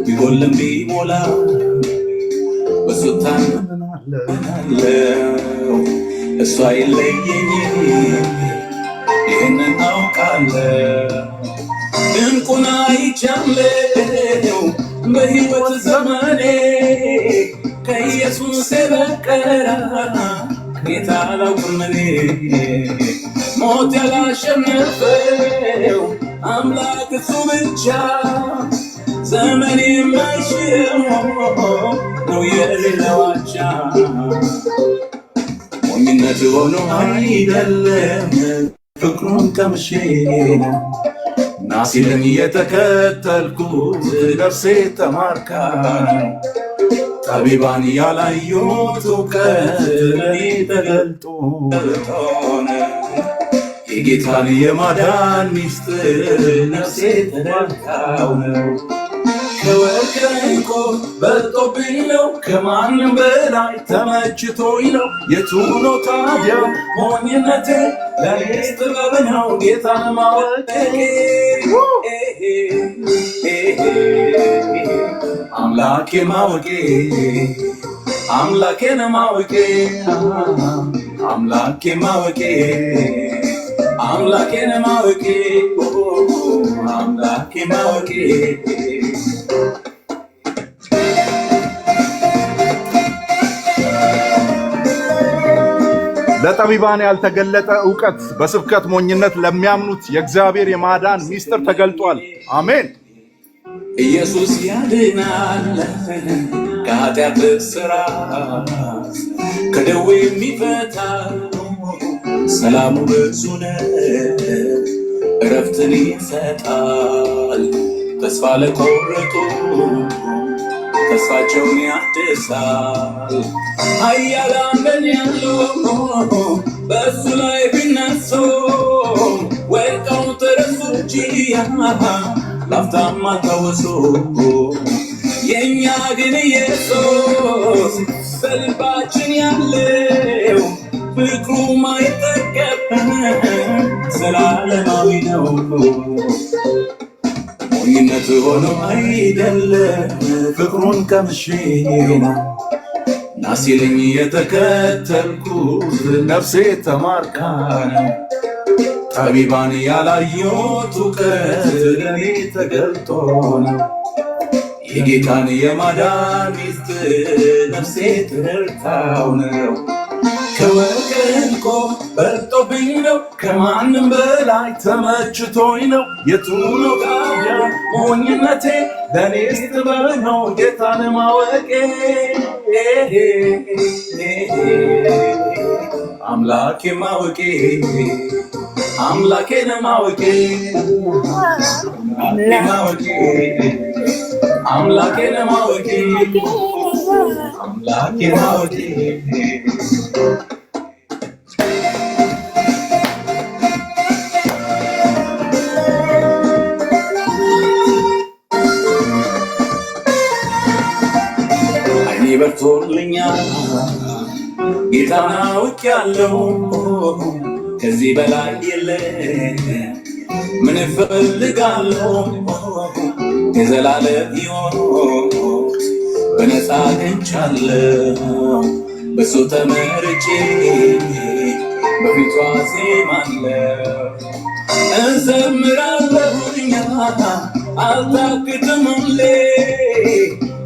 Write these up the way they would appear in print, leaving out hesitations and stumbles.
ቢጎልም ቢሞላ በሱታን አለው እሷ አይለየኝ ይህንን አውቃለሁ። ድንቁን አይቻለሁ በሕይወት ዘመኔ ከኢየሱስ በቀር ጌታ አላውቅም እኔ። ሞት ያላሸነፈው አምላክ እሱ ብቻ ዘመኔ የማይሽረው ነው የሌለው አቻ። ሞኝነት ሆኖ አይደለም ፍቅሩን ቀምሼ ናሲልን የተከተልኩት ነፍሴ ተማርካ ጠቢባን ያላዩት እውቀት ለኔ ተገልጦ የጌታን የማዳን ሚስጥር ነፍሴ ተረድታው ነው። ከወርቅ ከዕንቁ በልጦብኝ ነው ከማንም በላይ ተመችቶኝ ነው። የቱ ነው ታዲያ ሞኝነቴ ለኔስ ጥበብ ነው ጌታን ማወቄ። አምላኬ ማወቄ አምላኬን ማወቄ አምላኬ ማወቄ አምላኬን ማወቄ አምላኬ ማወቄ። ለጠቢባን ያልተገለጠ ዕውቀት በስብከት ሞኝነት ለሚያምኑት የእግዚአብሔር የማዳን ሚስጥር ተገልጧል። አሜን። ኢየሱስ ያድናል ከኃጢአት እስራት ከደዌ የሚፈታ ሰላሙ ብዙ ነው እረፍትን ይሰጣል። ተስፋ ለቆረጡ ተስፋቸውን ያድሳል። ኃያላን በእኔ ያሉ በእሱ ላይ ቢነሱ ወድቀው ተረሱ እንጂ ላፍታም አልተወሱ። የእኛ ግን ኢየሱስ በልባችን ያለው ፍቅሩ ማይጠገብ ዘላለማዊ ነው። ሞኝነት ሆኖ አይደለም ፍቅሩን ቀምሼ ነው ናሲልኝ የተከተልኩት ነፍሴ ተማርካ ነው። ጠቢባን ያላዩት እውቀት ለኔ ተገልጦ ነው። የጌታን የማዳን ሚስጥር ነፍሴ ተረድታው ነው። ከወርቅ ከዕንቁ በልጦብኝ ነው ከማንም በላይ ተመችቶኝ ነው። የቱ ነው ታዲያ ሞኝነቴ ለኔስ ጥበብ ነው ጌታን ማወቄ። አምላኬ ማወቄ አምላኬን ማወቄ ማወቄ አምላኬን ማወቄ አምላኬ ማወቄ። አይኔ በርቶልኛል ጌታን አውቄያለሁ ከዚህ በላይ የለም ምን እፈልጋለሁ። የዘላለም ሕይወት በነፃ አግኝቻለሁ በሱ ተመርጬ በፊቱ አዜማለሁ። እዘምራለሁኛ አልታክትም ሁሌ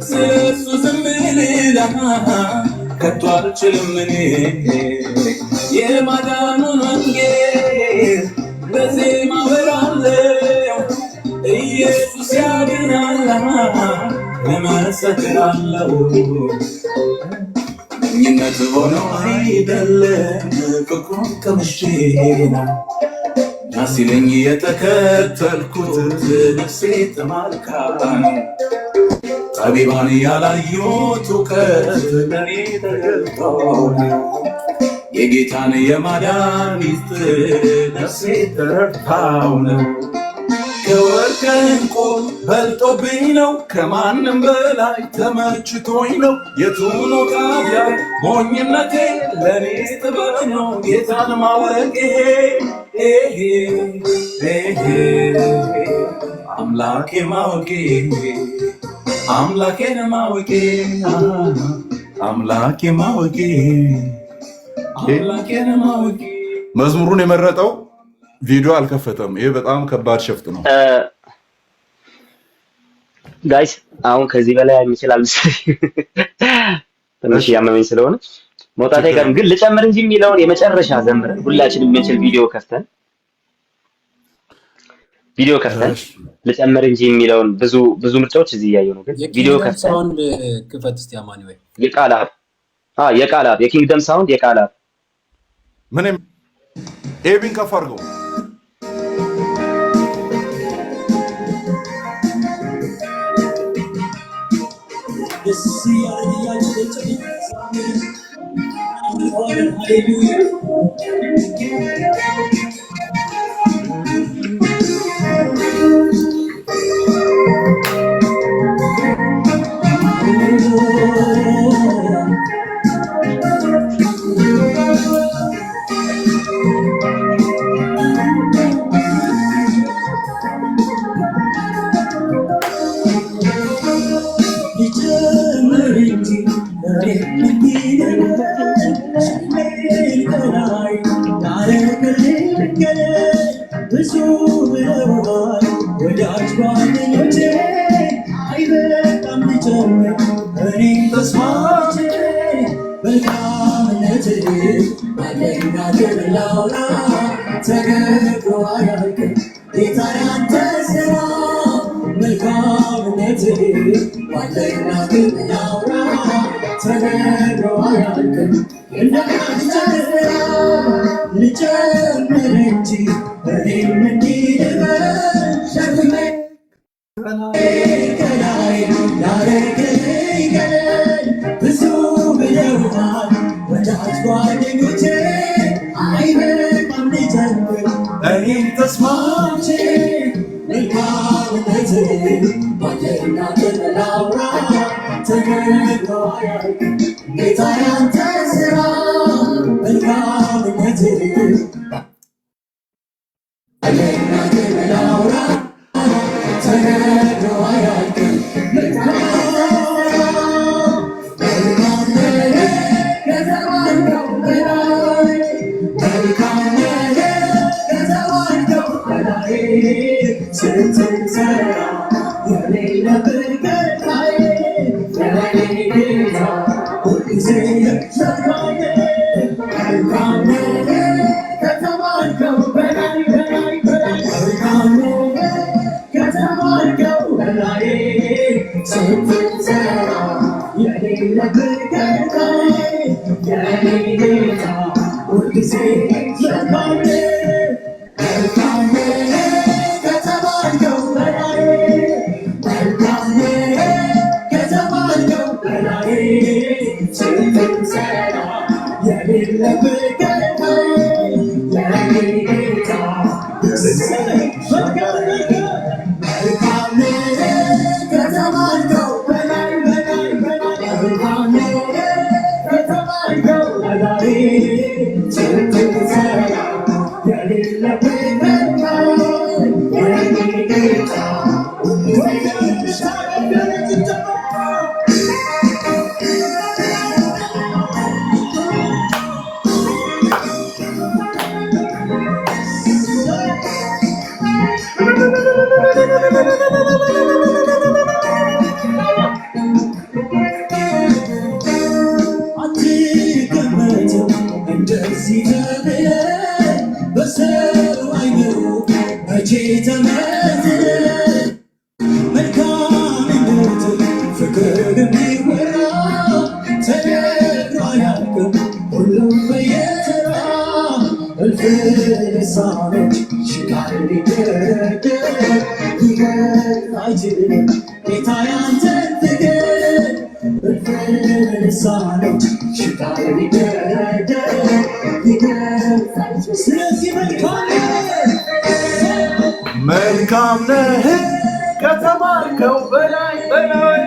ስለሱ ዝም ልል ከቶ አልችልም እኔ። የማዳኑን ወንጌል በዜማ አወራለሁ ኢየሱስ ያድናል እመሰክራለሁ። ሞኝነት ሆኖ አይደለም ፍቅሩን ቀምሼ ነው ናሲልኝ የተከተልኩት ነፍሴ ተማርካ ነው። ጠቢባን ያላዩት እውቀት ለኔ ተገልጦ ነው። የጌታን የማዳን ሚስጥር ነፍሴ ተረድታው ነው። ከወርቅ ዕንቁ በልጦብኝ ነው ከማንም በላይ ተመችቶኝ ነው። የቱ ነው ታዲያ ሞኝነቴ ለኔስ ጥበብ ነው ጌታን ማወቄ አምላኬ ማወቄ አምላኬን ማወቄ አምላኬ ማወቄ አምላኬን ማወቄ። መዝሙሩን የመረጠው ቪዲዮ አልከፈተም። ይሄ በጣም ከባድ ሸፍት ነው ጋይስ። አሁን ከዚህ በላይ የሚችላል ትንሽ ያመመኝ ስለሆነ መውጣት አይቀርም፣ ግን ልጨምር እንጂ የሚለውን የመጨረሻ ዘምረን ሁላችንም የምንችል ቪዲዮ ከፍተን ልጨምር እንጂ የሚለውን ብዙ ምርጫዎች እዚህ እያየሁ ነው፣ ግን ቪዲዮ ከፍተን ሳውንድ ክፈት እስቲ አማኒ ወይ የቃላት የኪንግደም ሳውንድ የቃላት ምንም ኤቢን ከፍ አድርገው መልካም ነህ ከተባልከው በላይ በላይ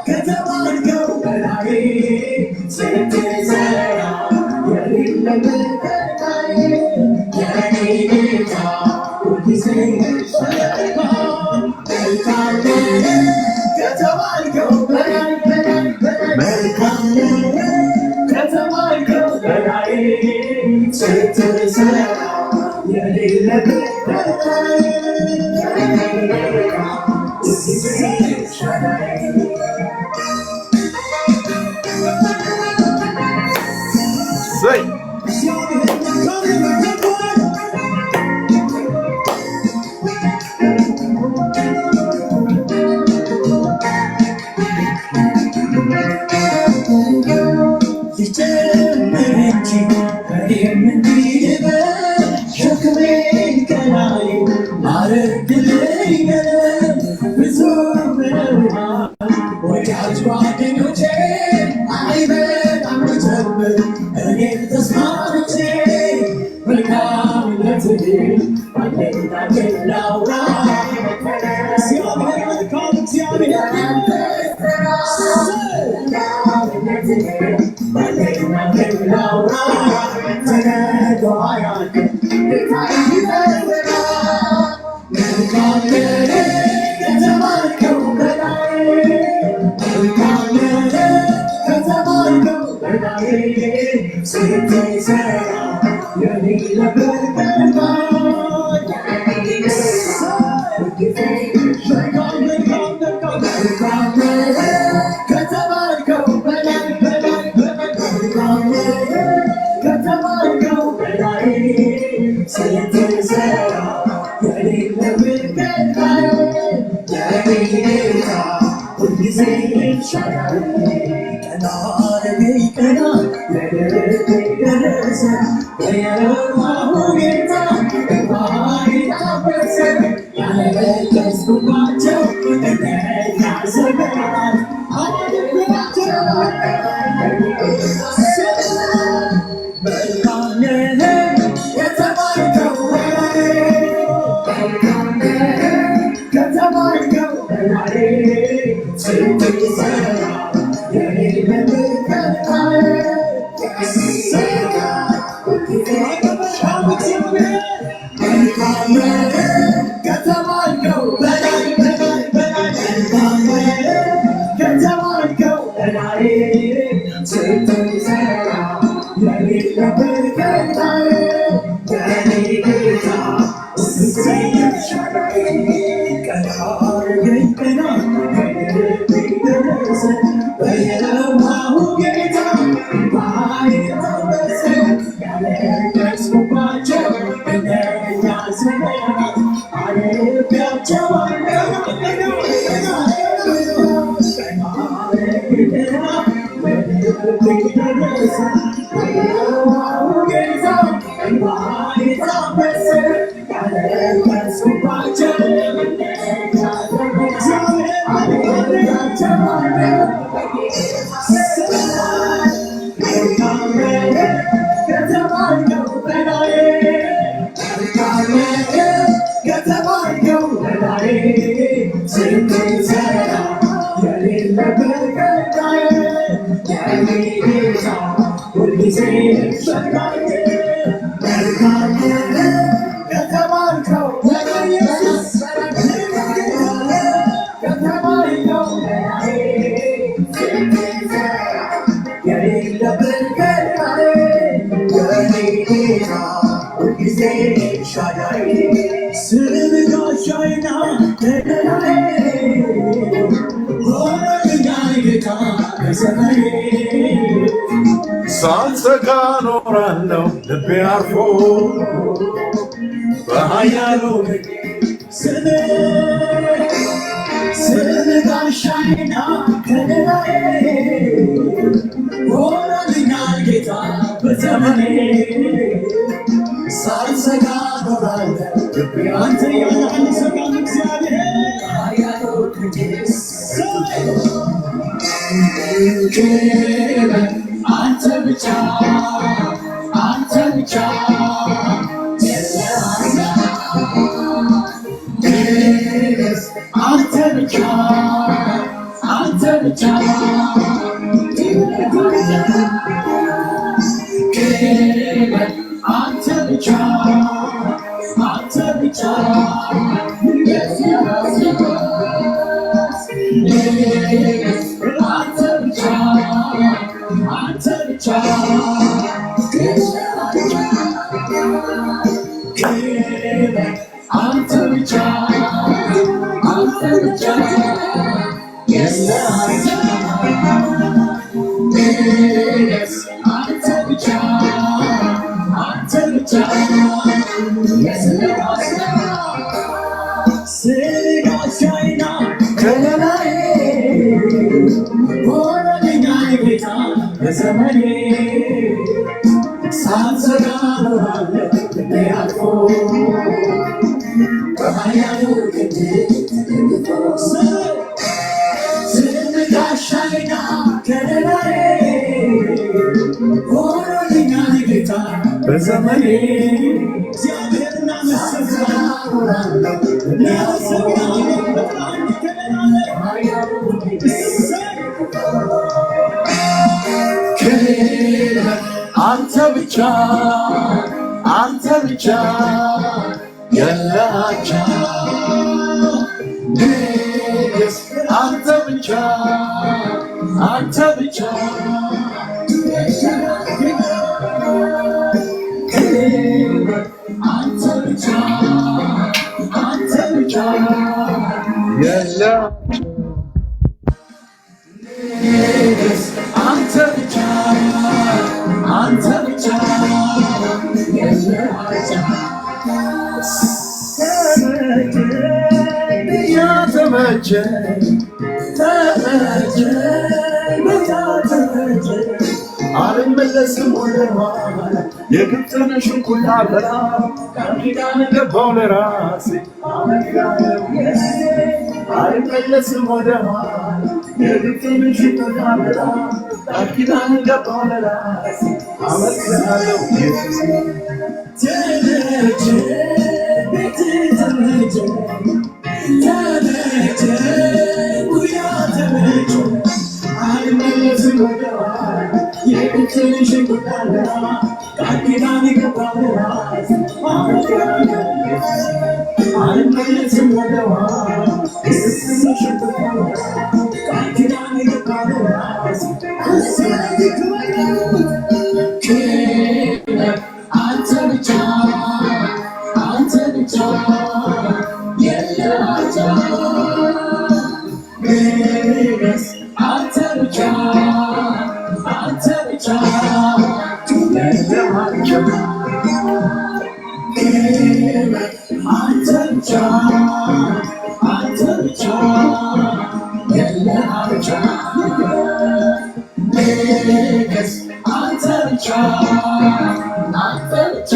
ከተባልከው በላይ ስትሰራ የሌለበት የኔ ጌታ ሁልጊዜ መልካም ነህ ከተባልከው በላይ በላይ መልካም ነህ ከተባልከው በላይ ስትሰራ የሌለበት Say. ሳልሰጋ ኖራለሁ ልቤ አርፎ በኃያሉ ስጋሻይና ከለላዬ ሆኖልኛል ጌታ በዘመኔ ሳልሰጋ ኖራለሁ ልቤ አንተ ያለ አልሰጋም እግዚአብሔር ኃያሉ አንተ ብቻ አንተ ብቻ አንተ ብቻ አንተ ብቻ አንተ ብቻ አንተ ብቻ በዘመኔ እግዚአብሔርና አንተ ብቻ አንተ ብቻ የለሃቻ ንገስ አንተ ብቻ አንተ ብቻ አንተ ብቻ አንተ ብቻ ንገስ አንተ ብቻ አንተ ብቻ አልመለስም ወደ ኋላ የግብፅን ሽንኩርት አበላ ቃል ኪዳን ገባው ለራሴ አልመለስም ወደ ኋላ የግብፅን ሽንኩርት አበላ ቃል ኪዳን ገባው ለራሴ አመልክሃለሁ ኢየሱስ ተመቸ ቤት ተመቸ ተመቸ ጉያ ተመቸ አልመለስም ወደ ኋላ የግብፅን ሽንኩርት አበላ ቃል ኪዳን ገባው ለራሴ አመልክሃለሁ አልመለስም ወደ ኋላ የግብፅን ሽንኩርት አበላ ቃል ኪዳን ገባው ለራሴ አንተ ብቻ አንተ ብቻ የለሃቻ ንገስ አንተ ብቻ አንተ ብቻ የለሃቻ አንተ ብቻ አንተ ብቻ የለሃቻ ንገስ አንተ ብቻ አንተ ብቻ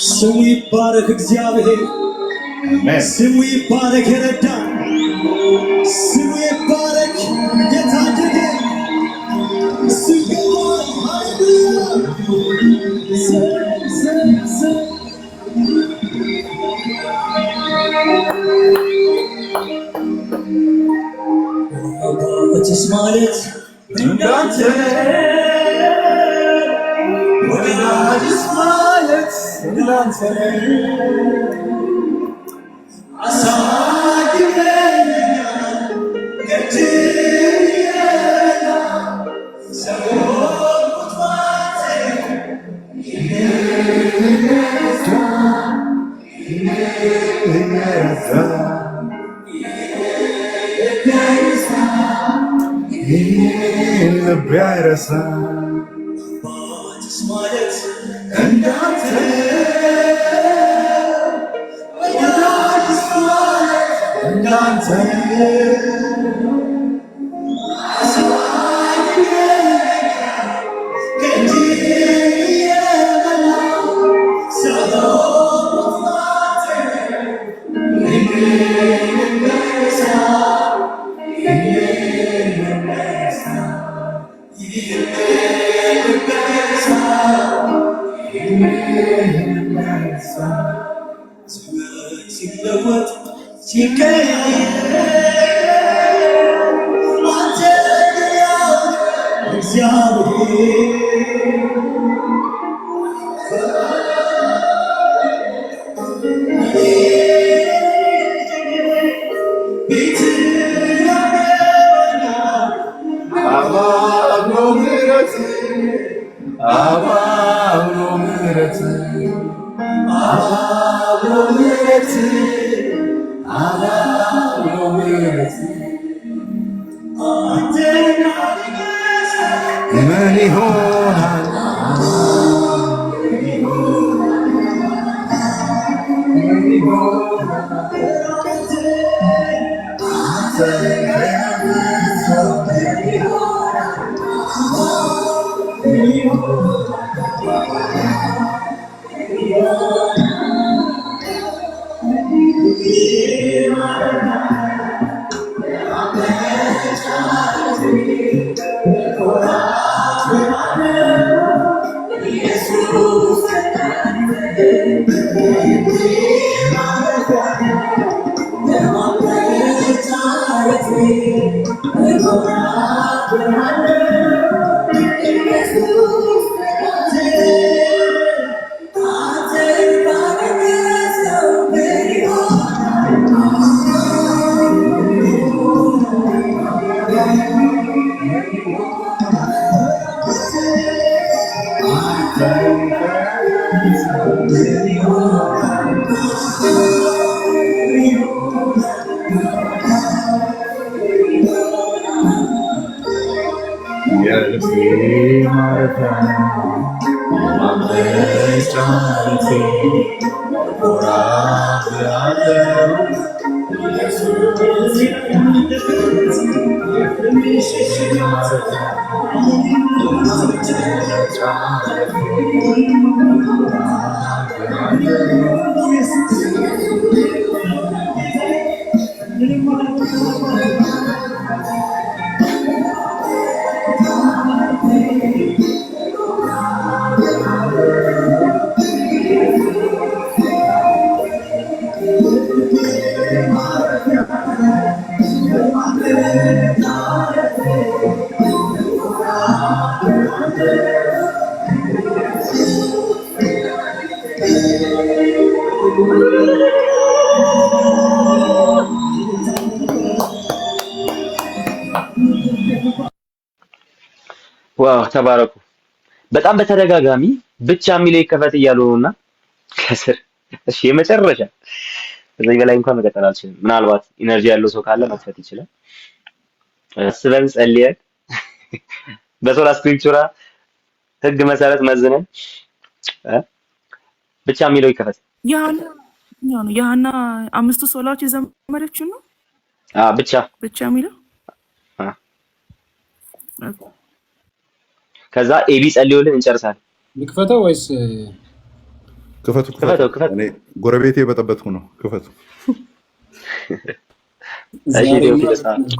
ስሙ ይባረክ እግዚአብሔር ስሙ ይባረክ የረዳን ስሙ ይባረክ የታደገ ስሙ ወደስ ማለት እንዳንተ ወደስ ማለት እንዳንተ አሳግበኛል ገድየና ሰዎች ማቴ ልቤ አይረሳም እንዳንተ እንዳንተ ምን ይሆናል ዋው ተባረኩ። በጣም በተደጋጋሚ ብቻ የሚለው ይከፈት እያሉ ነውና ከስር እሺ፣ የመጨረሻ ከዚህ በላይ እንኳን መቀጠል አልችልም። ምናልባት ኢነርጂ ያለው ሰው ካለ መክፈት ይችላል። አስበን ጸልየን በሶላ ስክሪፕቹራ ህግ መሰረት መዝነን ብቻ የሚለው ይከፈት። ያና አምስቱ ሶላዎች የዘመረችው ነው። ብቻ የሚለው ከዛ ኤቢ ጸልዮልን እንጨርሳለን። ልክፈተው ወይስ ክፈቱ? እኔ ጎረቤቴ በጠበጥኩ ነው። ክፈቱ።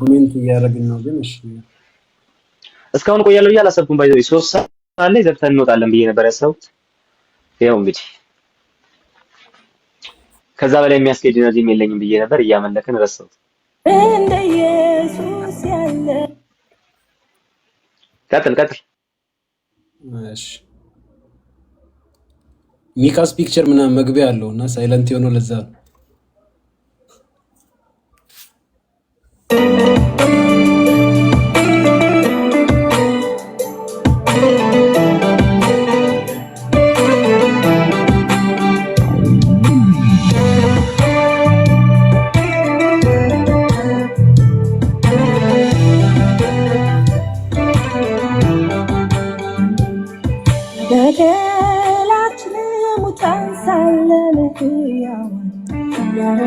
ኮሜንት እያደረግን ነው ግን እሺ፣ እስካሁን ቆያለሁ ብዬ አላሰብኩም። ባይዘው 3 ሰዓት ላይ ዘግተን እንወጣለን ብዬ ነበር ያሰብኩት። ያው እንግዲህ ከዛ በላይ የሚያስኬድ ኢነርጂም የለኝም ብዬ ነበር። እያመለክን ረሳሁት። እንደ ኢየሱስ ያለ ቀጥል። እሺ ሚካስ ፒክቸር ምናምን መግቢያ አለው እና ሳይለንት የሆነው ለዛ ነው።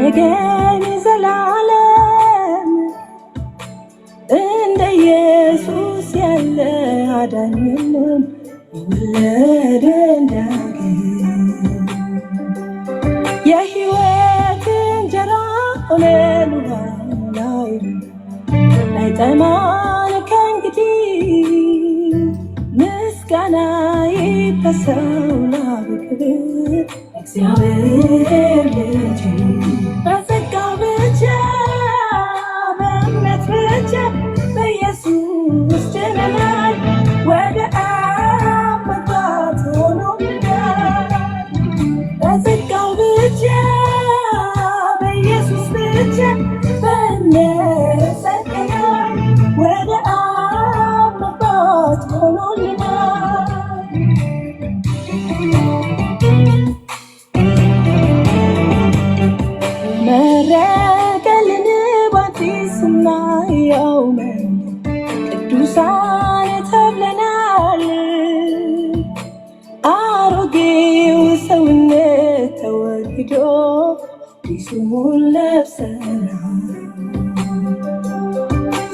ወገን ዘላለም እንደ ኢየሱስ ያለ አዳኝ የለም ይወለድ ዳግም የሕይወት እንጀራ ሆነን ላይ አይጠማን ከእንግዲህ ምስጋና ይድረሰው ለክብር እግዚአብሔር ልጅ በጸጋው ብቻ በእምነት ብቻ በኢየሱስ ድነናል ወደ አብ መግባት ሆኖልናል በጸጋው ብቻ በኢየሱስ ብቻ በእምነት ጸድቀናል ወደ አብ መግባት ሆኖልናል መረቀልን ባዲስና ያው ቅዱሳን ተብለናል አሮጌው ሰውነት ተወግዶ አዲሱን ለብሰናል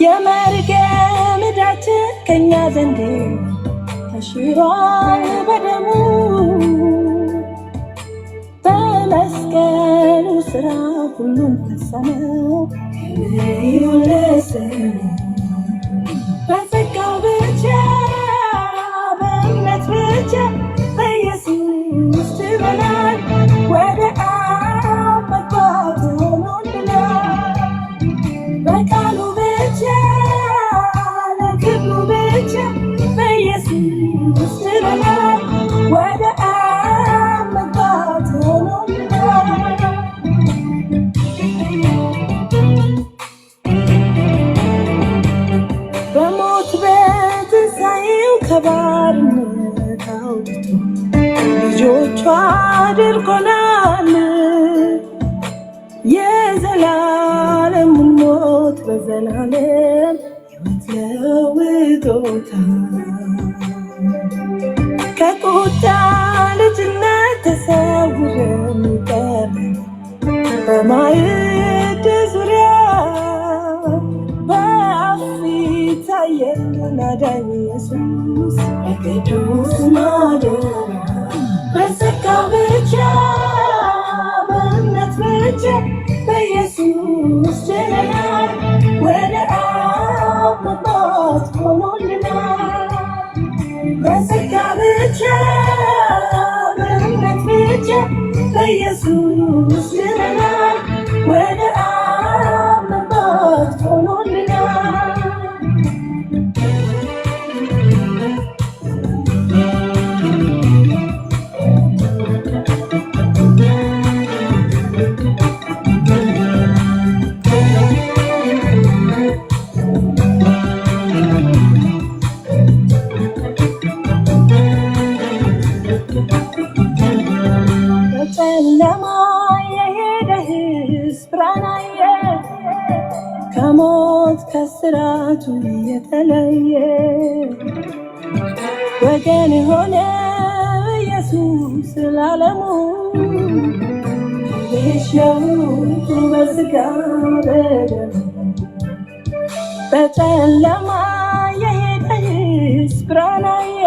የመርገም ዕዳችን ከእኛ ዘንድ ተሽሯል በደሙ በመስቀሉ ሥራ ሁሉን ፈጸመው ክብር ለስሙ በጸጋው ብቻ በእምነት ብቻ በኢየሱስ ድነናል ወደ አብ መግባት ሆኖልናል በቃሉ ብቻ ለክብሩ ብቻ በኢየሱስ ድነናል ወደ አብ መግባት ሆኖልናል በሞት በትንሣኤው ከባርነት አውጥቶ ልጆቹ አድርጎናል የዘላለሙን ሞት በዘላለም ሕይወት ለውጦታል ከቁጣ ልጅነት ተሰውረን ቀረን በማዕድ ዙሪያ በአብ ፊት ታየልን አዳኝ ኢየሱስ በቅዱስ ማደሪያ በጸጋው ብቻ በእምነት ብቻ በኢየሱስ ድነናል ወደ አብ መግባት ሆኖልናል በጸጋ ብቻ በእምነት ብቻ በኢየሱስ ድነናል ወደ አብ መግባት ሆኖልናል በጨለማ የሄደ ሕዝብ ብርሃን አየ ከሞት ከስራቱ የተለየ ወገን ሆነ ኢየሱስ ለዓለሙ ልጅነው በሥጋ በደሙ በጨለማ የሄደ ሕዝብ ብርሃን አየ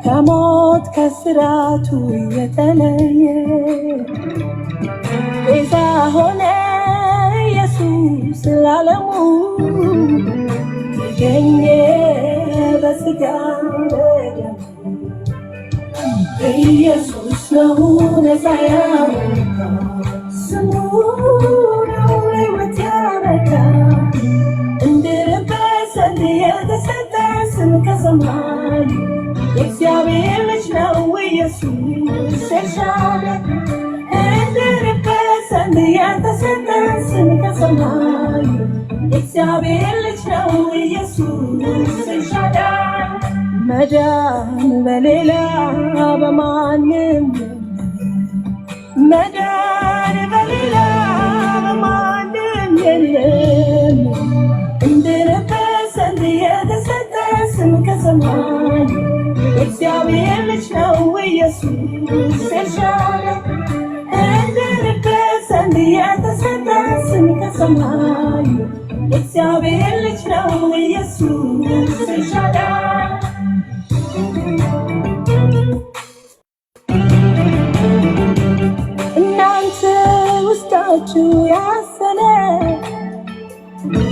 ከሞት ከስራቱ የተለየ ቤዛ ሆነ ኢየሱስ ለዓለሙ ተገኘ በሥጋ በደሙ ኢየሱስ ነው ነፃ ያወጣን ስሙ ነው ሕይወት ያመጣን እንድንበት ዘንድ የተሰጠን ስም ከሰማይ የእግዚአብሔር ልጅ ነው ኢየሱስ ኤልሻዳይ እንድንበት ዘንድ የተሰጠን ስም ከሰማይ የእግዚአብሔር ልጅ ነው ኢየሱስ ኤልሻዳይ መዳን በሌላ በማንም መዳን በሌላ በማንም የለም እንድንበት ዘንድ የተሰጠን ስም ከሰማይ የእግዚአብሔር ልጅ ነው ኢየሱስ ኤልሻዳይ እንድንበት ዘንድ ዘንድ የተሰጠ ስም ከሰማይ የእግዚአብሔር ልጅ ነው ኢየሱስ ኤልሻዳይ እናንተ ውስጣችሁ ያዘነ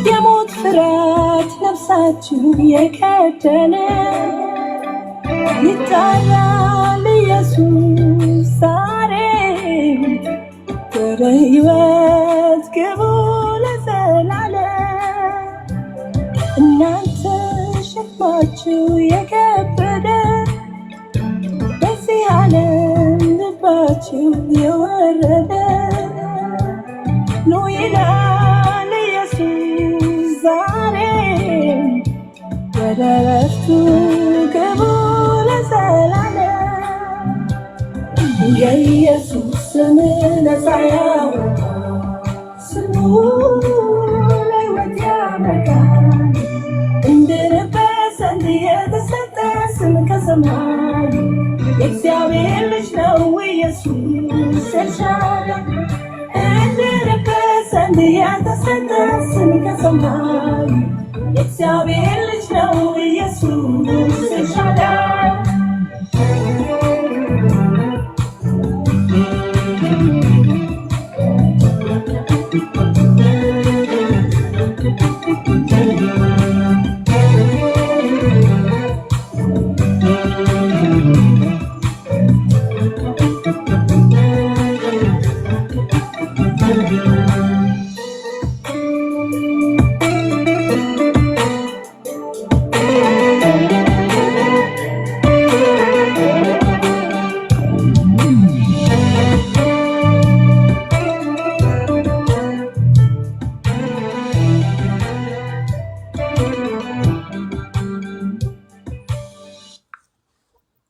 የሞት ፍርሃት ነፍሳችሁ የከደነ ይጠራል ኢየሱስ ዛሬ ወደ ሕይወት ግቡ ለዘላለም እናንተ ሸክማችሁ የከበደ በዚህ ዓለም ልባችሁ የወረደ ኑ ይላል ኢየሱስ ዛሬ ወደ ዕረፍቱ ግቡ ለዘላለም የኢየሱስ ስም ነፃ ያወጣል ስሙ ለሕይወት ያበቃል እንድንበት ዘንድ የተሰጠ ስም ከሰማይ የእግዚአብሔር ልጅ ነው ኢየሱስ ኤልሻዳይ እንድንበት ዘንድ የተሰጠ ስም ከሰማይ የእግዚአብሔር ልጅ ነው ኢየሱስ ኤልሻዳይ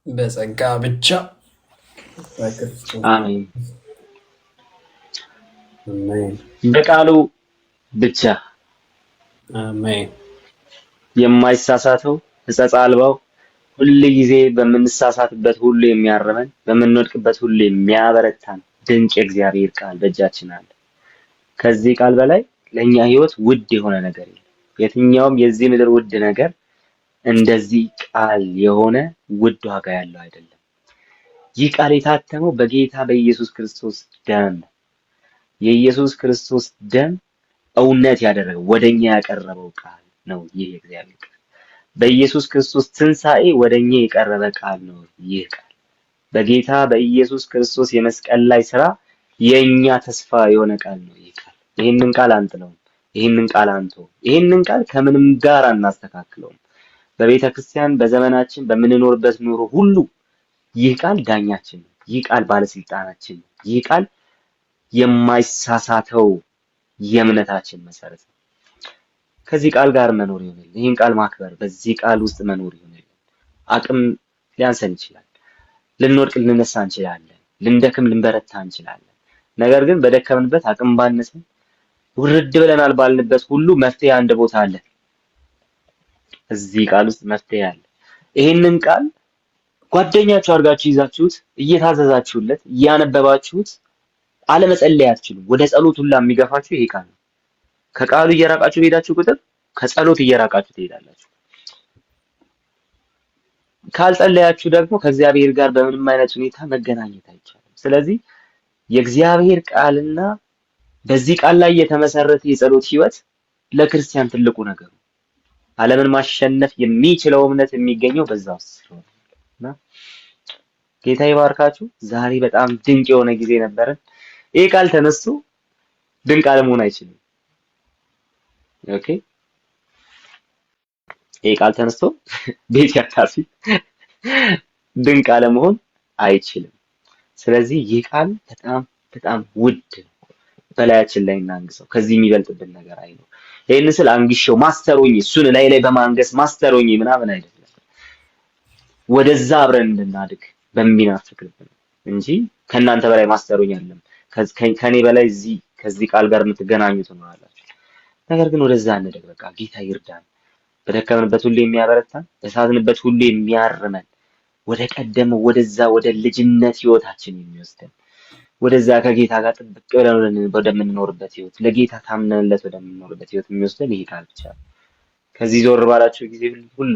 በጸጋ ብቻ አሜን። አሜን በቃሉ ብቻ አሜን። የማይሳሳተው ሕጸጽ አልባው ሁሉ ጊዜ በምንሳሳትበት ሁሉ የሚያርመን በምንወድቅበት ሁሉ የሚያበረታን ድንቅ የእግዚአብሔር ቃል በእጃችን አለ። ከዚህ ቃል በላይ ለኛ ህይወት ውድ የሆነ ነገር የለም። የትኛውም የዚህ ምድር ውድ ነገር እንደዚህ ቃል የሆነ ውድ ዋጋ ያለው አይደለም። ይህ ቃል የታተመው በጌታ በኢየሱስ ክርስቶስ ደም ነው። የኢየሱስ ክርስቶስ ደም እውነት ያደረገው ወደኛ ያቀረበው ቃል ነው። ይህ የእግዚአብሔር ቃል በኢየሱስ ክርስቶስ ትንሣኤ ወደኛ የቀረበ ቃል ነው። ይህ ቃል በጌታ በኢየሱስ ክርስቶስ የመስቀል ላይ ስራ የኛ ተስፋ የሆነ ቃል ነው። ይህ ቃል ይሄንን ቃል አንጥለውም። ይሄንን ቃል አንተውም። ይሄንን ቃል ከምንም ጋር አናስተካክለውም። በቤተ ክርስቲያን በዘመናችን በምንኖርበት ኑሮ ሁሉ ይህ ቃል ዳኛችን ነው። ይህ ቃል ባለስልጣናችን ነው። ይህ ቃል የማይሳሳተው የእምነታችን መሰረት ነው። ከዚህ ቃል ጋር መኖር ይሆናል። ይህን ቃል ማክበር፣ በዚህ ቃል ውስጥ መኖር ይሆናል። አቅም ሊያንሰን ይችላል። ልንወድቅ ልንነሳ እንችላለን። ልንደክም ልንበረታ እንችላለን። ነገር ግን በደከምንበት አቅም ባነሰን ውርድ ብለናል ባልንበት ሁሉ መፍትሄ አንድ ቦታ አለ። እዚህ ቃል ውስጥ መፍትሄ አለ። ይሄንን ቃል ጓደኛችሁ አድርጋችሁ ይዛችሁት እየታዘዛችሁለት እያነበባችሁት አለመጸለይ አትችሉም። ወደ ጸሎት ሁላ የሚገፋችሁ ይሄ ቃል ነው። ከቃሉ እየራቃችሁ ሄዳችሁ ቁጥር ከጸሎት እየራቃችሁ ትሄዳላችሁ። ካልጸለያችሁ ደግሞ ከእግዚአብሔር ጋር በምንም አይነት ሁኔታ መገናኘት አይቻልም። ስለዚህ የእግዚአብሔር ቃልና በዚህ ቃል ላይ የተመሰረተ የጸሎት ህይወት ለክርስቲያን ትልቁ ነገር ነው። ዓለምን ማሸነፍ የሚችለው እምነት የሚገኘው በዛ ውስጥ ስለሆነና ጌታ ይባርካችሁ። ዛሬ በጣም ድንቅ የሆነ ጊዜ ነበረን። ይሄ ቃል ተነስቶ ድንቅ አለመሆን አይችልም። ኦኬ፣ ይሄ ቃል ተነስቶ ቤት ያታሲ ድንቅ አለመሆን አይችልም። ስለዚህ ይህ ቃል በጣም በጣም ውድ ነው። በላያችን ላይ እናንግሰው። ከዚህ የሚበልጥብን ነገር አይኖር። ይሄን ስል አንግሼው ማስተሮኝ እሱን ላይ በማንገስ ማስተሮኝ ምናምን አይደለም። ወደዛ አብረን እንድናድግ በሚናፍቅ ልብ ነው እንጂ ከእናንተ በላይ ማስተሮኝ አይደለም። ከኔ በላይ ከዚህ ቃል ጋር የምትገናኙ ትኖራላችሁ። ነገር ግን ወደዛ እንደግ። በቃ ጌታ ይርዳን። በደከምንበት ሁሉ የሚያበረታን፣ በሳትንበት ሁሉ የሚያርመን፣ ወደ ቀደመው ወደዛ ወደ ልጅነት ህይወታችን የሚወስደን ወደዛ ከጌታ ጋር ጥብቅ ብለን ወደምንኖርበት ህይወት ለጌታ ታምነንለት ወደምንኖርበት ህይወት የሚወስደን ይሄ ቃል ብቻ ነው። ከዚህ ዞር ባላችሁ ጊዜ ሁሉ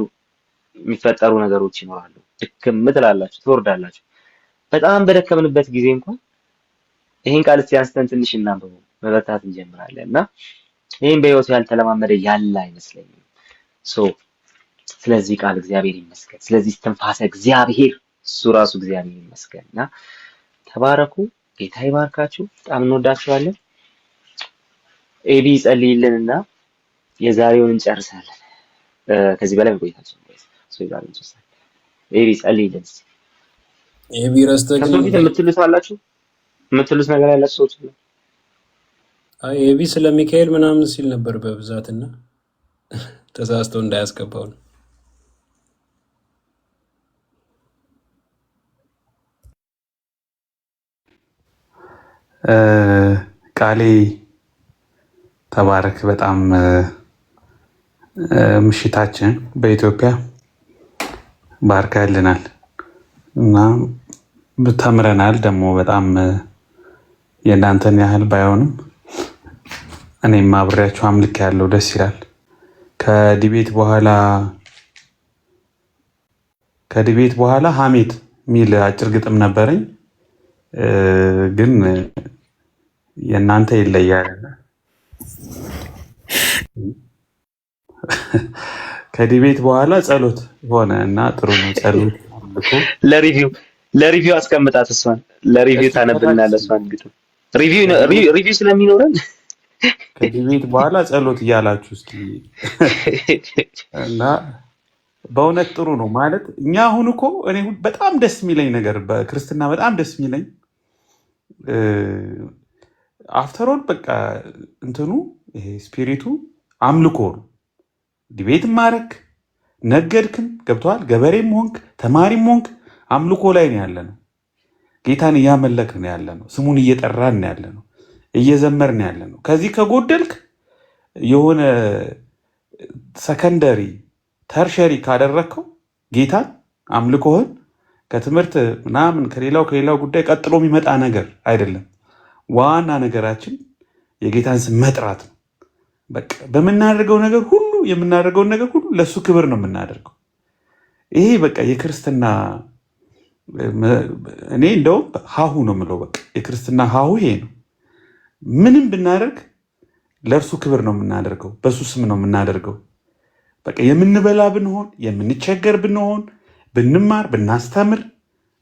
የሚፈጠሩ ነገሮች ይኖራሉ። ድክም ትላላችሁ፣ ትወርዳላችሁ። በጣም በደከምንበት ጊዜ እንኳን ይሄን ቃል እስቲ አንስተን ትንሽ እናንብበው፣ መበርታት እንጀምራለን እና ይሄን በህይወት ያልተለማመደ ያለ አይመስለኝም። ስለዚህ ቃል እግዚአብሔር ይመስገን። ስለዚህ እስትንፋሰ እግዚአብሔር እሱ ራሱ እግዚአብሔር ይመስገን እና ተባረኩ። ጌታ ይባርካችሁ። በጣም እንወዳችኋለን። ኤቢ ጸልይልንና የዛሬውን እንጨርሳለን። ከዚህ በላይ መቆየታችን ይዛል እንጨርሳለን። ኤቢ ጸልይልን። ኤቢ ረስተህ ከዚህ በፊት የምትሉት አላችሁ? የምትሉት ነገር ያላችሁ ሰዎች ነው? አይ ኤቢ ስለ ሚካኤል ምናምን ሲል ነበር በብዛትና ተሳስቶ እንዳያስገባው ነው። ቃሌ ተባረክ። በጣም ምሽታችን በኢትዮጵያ ባርካልናል እና ተምረናል። ደግሞ በጣም የእናንተን ያህል ባይሆንም እኔም አብሬያችሁ አምልክ ያለው ደስ ይላል። ከዲቤት በኋላ ሀሜት ሚል አጭር ግጥም ነበረኝ፣ ግን የእናንተ ይለያል። ከዲቤት በኋላ ጸሎት ሆነ እና ጥሩ ነው። ጸሎት ለሪቪው አስቀምጣት። እሷን ለሪቪው ታነብልናለህ። እሷን ግጥም ሪቪው ስለሚኖረን ከዲቤት በኋላ ጸሎት እያላችሁ እስኪ እና በእውነት ጥሩ ነው ማለት እኛ አሁን እኮ እኔ በጣም ደስ የሚለኝ ነገር በክርስትና በጣም ደስ የሚለኝ አፍተሮል በቃ እንትኑ ይሄ ስፒሪቱ አምልኮ ነው። ዲቤት ማረክ ነገድክም ገብተዋል። ገበሬም ሆንክ ተማሪም ሆንክ አምልኮ ላይ ነው ያለ ነው። ጌታን እያመለክን ነው ያለ ነው። ስሙን እየጠራን ነው ያለ ነው። እየዘመርን ነው ያለ ነው። ከዚህ ከጎደልክ የሆነ ሰከንደሪ ተርሸሪ ካደረግከው ጌታን አምልኮህን ከትምህርት ምናምን ከሌላው ጉዳይ ቀጥሎ የሚመጣ ነገር አይደለም። ዋና ነገራችን የጌታን ስም መጥራት ነው። በቃ በምናደርገው ነገር ሁሉ የምናደርገውን ነገር ሁሉ ለሱ ክብር ነው የምናደርገው። ይሄ በቃ የክርስትና እኔ እንደውም ሀሁ ነው የምለው። በቃ የክርስትና ሀሁ ይሄ ነው። ምንም ብናደርግ ለእርሱ ክብር ነው የምናደርገው፣ በሱ ስም ነው የምናደርገው። በቃ የምንበላ ብንሆን የምንቸገር ብንሆን ብንማር ብናስተምር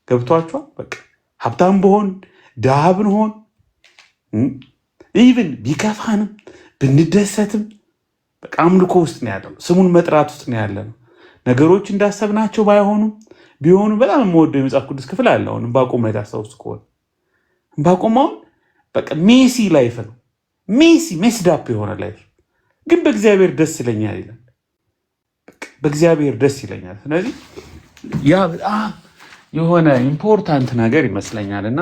ገብቷቸዋል። በቃ ሀብታም ብሆን ድሃ ብንሆን ኢቭን ቢከፋንም ብንደሰትም በቃ አምልኮ ውስጥ ነው ያለው፣ ስሙን መጥራት ውስጥ ነው ያለ ነው። ነገሮች እንዳሰብናቸው ቢሆኑ በጣም የምወደው የመጽሐፍ ቅዱስ ክፍል አለ። አሁን ዕንባቆም ላይ ታስታውሱ ከሆነ ዕንባቆም አሁን በቃ ሜሲ ላይፍ ነው፣ ሜስዳፕ የሆነ ላይፍ ግን በእግዚአብሔር ደስ ይለኛል ይላል። በእግዚአብሔር ደስ ይለኛል። ስለዚህ ያ በጣም የሆነ ኢምፖርታንት ነገር ይመስለኛል እና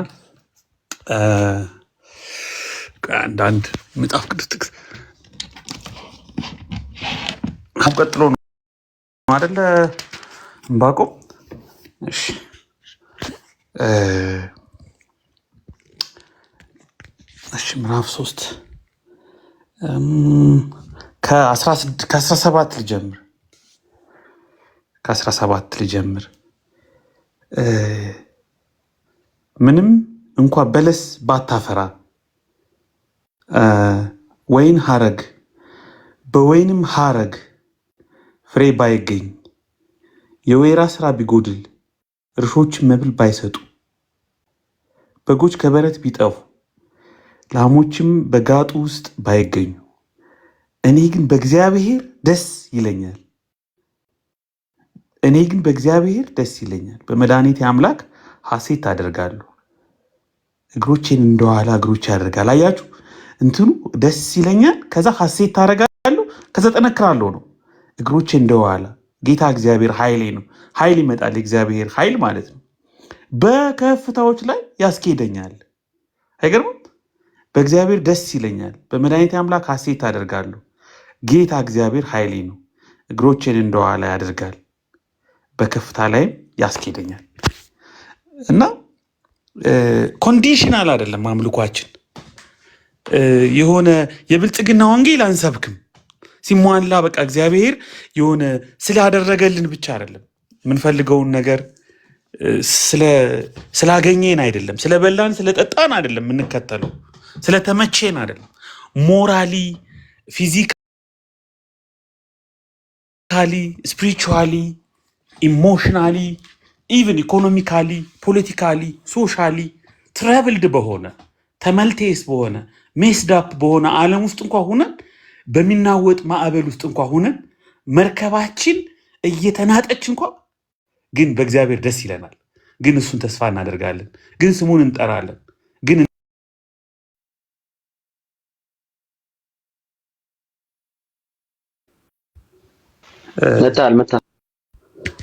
አንዳንድ መጽሐፍ ቅዱስ ጥቅስ ቀጥሎ ነው አይደለ? ዕንባቆም ምዕራፍ 3 ከ17 ልጀምር። ምንም እንኳ በለስ ባታፈራ በወይንም ሐረግ ፍሬ ባይገኝ የወይራ ስራ ቢጎድል እርሾች መብል ባይሰጡ በጎች ከበረት ቢጠፉ ላሞችም በጋጡ ውስጥ ባይገኙ እኔ ግን በእግዚአብሔር ደስ ይለኛል። በመድኃኒቴ አምላክ ሐሴት አደርጋለሁ። እግሮቼን እንደኋላ እግሮች ያደርጋል። አያችሁ እንትኑ ደስ ይለኛል፣ ከዛ ሐሴት ታደርጋለሁ፣ ከዛ ጠነክራለሁ ነው። እግሮቼ እንደኋላ ጌታ እግዚአብሔር ኃይሌ ነው። ኃይል ይመጣል፣ የእግዚአብሔር ኃይል ማለት ነው። በከፍታዎች ላይ ያስኬደኛል። አይገርምም? በእግዚአብሔር ደስ ይለኛል፣ በመድኃኒቴ አምላክ ሐሴት አደርጋለሁ። ጌታ እግዚአብሔር ኃይሌ ነው፣ እግሮቼን እንደኋላ ያደርጋል፣ በከፍታ ላይም ያስኬደኛል። እና ኮንዲሽናል አይደለም አምልኳችን። የሆነ የብልጽግና ወንጌል አንሰብክም። ሲሟላ በቃ እግዚአብሔር የሆነ ስላደረገልን ብቻ አይደለም የምንፈልገውን ነገር ስላገኘን አይደለም፣ ስለበላን ስለጠጣን አይደለም የምንከተለው፣ ስለተመቼን አይደለም። ሞራሊ፣ ፊዚካሊ፣ ስፒሪቹዋሊ፣ ኢሞሽናሊ፣ ኢቨን ኢኮኖሚካሊ፣ ፖለቲካሊ፣ ሶሻሊ ትራቭልድ በሆነ ተመልቴስ በሆነ ሜስዳፕ በሆነ ዓለም ውስጥ እንኳ ሁነን በሚናወጥ ማዕበል ውስጥ እንኳ ሁነን መርከባችን እየተናጠች እንኳ ግን በእግዚአብሔር ደስ ይለናል። ግን እሱን ተስፋ እናደርጋለን። ግን ስሙን እንጠራለን። ግን